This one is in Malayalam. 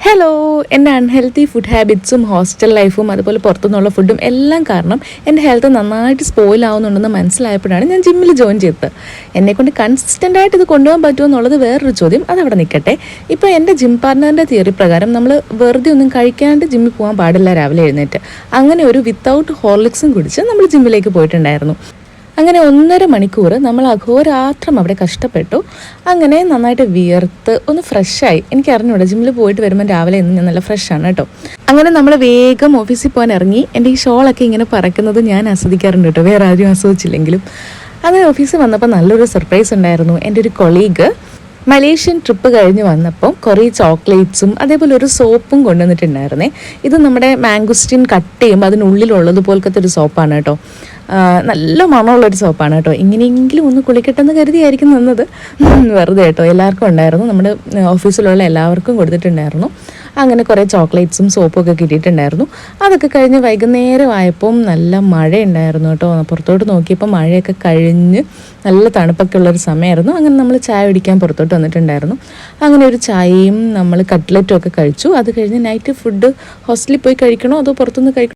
ഹലോ, എൻ്റെ അൺഹെൽത്തി ഫുഡ് ഹാബിറ്റ്സും ഹോസ്റ്റൽ ലൈഫും അതുപോലെ പുറത്തുനിന്നുള്ള ഫുഡും എല്ലാം കാരണം എൻ്റെ ഹെൽത്ത് നന്നായിട്ട് സ്പോയിൽ ആവുന്നുണ്ടെന്ന് മനസ്സിലായപ്പോഴാണ് ഞാൻ ജിമ്മിൽ ജോയിൻ ചെയ്തത്. എന്നെക്കൊണ്ട് കൺസിസ്റ്റൻ്റായിട്ട് ഇത് കൊണ്ടുപോകാൻ പറ്റുമോ എന്നുള്ളത് വേറൊരു ചോദ്യം, അതവിടെ നിൽക്കട്ടെ. ഇപ്പോൾ എൻ്റെ ജിം പാർട്ട്ണറിൻ്റെ തിയറി പ്രകാരം നമ്മൾ വെറുതെ ഒന്നും കഴിക്കാണ്ട് ജിമ്മിൽ പോകാൻ പാടില്ല രാവിലെ എഴുന്നേറ്റ്. അങ്ങനെ ഒരു വിത്തൗട്ട് ഹോർലിക്സും കുടിച്ച് നമ്മൾ ജിമ്മിലേക്ക് പോയിട്ടുണ്ടായിരുന്നു. അങ്ങനെ 1.5 മണിക്കൂർ നമ്മൾ അഘോരാത്രം അവിടെ കഷ്ടപ്പെട്ടു. അങ്ങനെ നന്നായിട്ട് വിയർത്ത് ഒന്ന് ഫ്രഷായി. എനിക്ക് അറിഞ്ഞൂടാ, ജിമ്മിൽ പോയിട്ട് വരുമ്പോൾ രാവിലെ ഇന്ന് ഞാൻ നല്ല ഫ്രഷാണ് കേട്ടോ. അങ്ങനെ നമ്മൾ വേഗം ഓഫീസിൽ പോകാൻ ഇറങ്ങി. എൻ്റെ ഈ ഷോളൊക്കെ ഇങ്ങനെ പറക്കുന്നത് ഞാൻ ആസ്വദിക്കാറുണ്ട് കേട്ടോ, വേറെ ആരും ആസ്വദിച്ചില്ലെങ്കിലും. അങ്ങനെ ഓഫീസിൽ വന്നപ്പോൾ നല്ലൊരു സർപ്രൈസ് ഉണ്ടായിരുന്നു. എൻ്റെ ഒരു കൊളീഗ് മലേഷ്യൻ ട്രിപ്പ് കഴിഞ്ഞ് വന്നപ്പോൾ കുറേ ചോക്ലേറ്റ്സും അതേപോലെ ഒരു സോപ്പും കൊണ്ടുവന്നിട്ടുണ്ടായിരുന്നേ. ഇത് നമ്മുടെ മാംഗോസ്റ്റിൻ കട്ട് ചെയ്യുമ്പോൾ അതിനുള്ളിലുള്ളത് പോലത്തെ ഒരു സോപ്പാണ് കേട്ടോ. നല്ല മണമുള്ളൊരു സോപ്പാണ് കേട്ടോ. ഇങ്ങനെയെങ്കിലും ഒന്ന് കുളിക്കട്ടെന്ന് കരുതിയായിരിക്കും നിന്നത്, വെറുതെ കേട്ടോ. എല്ലാവർക്കും ഉണ്ടായിരുന്നു, നമ്മുടെ ഓഫീസിലുള്ള എല്ലാവർക്കും കൊടുത്തിട്ടുണ്ടായിരുന്നു. അങ്ങനെ കുറേ ചോക്ലേറ്റ്സും സോപ്പും ഒക്കെ കിട്ടിയിട്ടുണ്ടായിരുന്നു. അതൊക്കെ കഴിഞ്ഞ് വൈകുന്നേരം ആയപ്പം നല്ല മഴ ഉണ്ടായിരുന്നു കേട്ടോ. പുറത്തോട്ട് നോക്കിയപ്പോൾ മഴയൊക്കെ കഴിഞ്ഞ് നല്ല തണുപ്പൊക്കെ ഉള്ളൊരു സമയമായിരുന്നു. അങ്ങനെ നമ്മൾ ചായ കുടിക്കാൻ പുറത്തോട്ട് വന്നിട്ടുണ്ടായിരുന്നു. അങ്ങനെ ഒരു ചായയും നമ്മൾ കട്ട്ലറ്റും ഒക്കെ കഴിച്ചു. അത് കഴിഞ്ഞ് നൈറ്റ് ഫുഡ് ഹോസ്റ്റലിൽ പോയി കഴിക്കണോ അതോ പുറത്തുനിന്ന് കഴിക്കണോ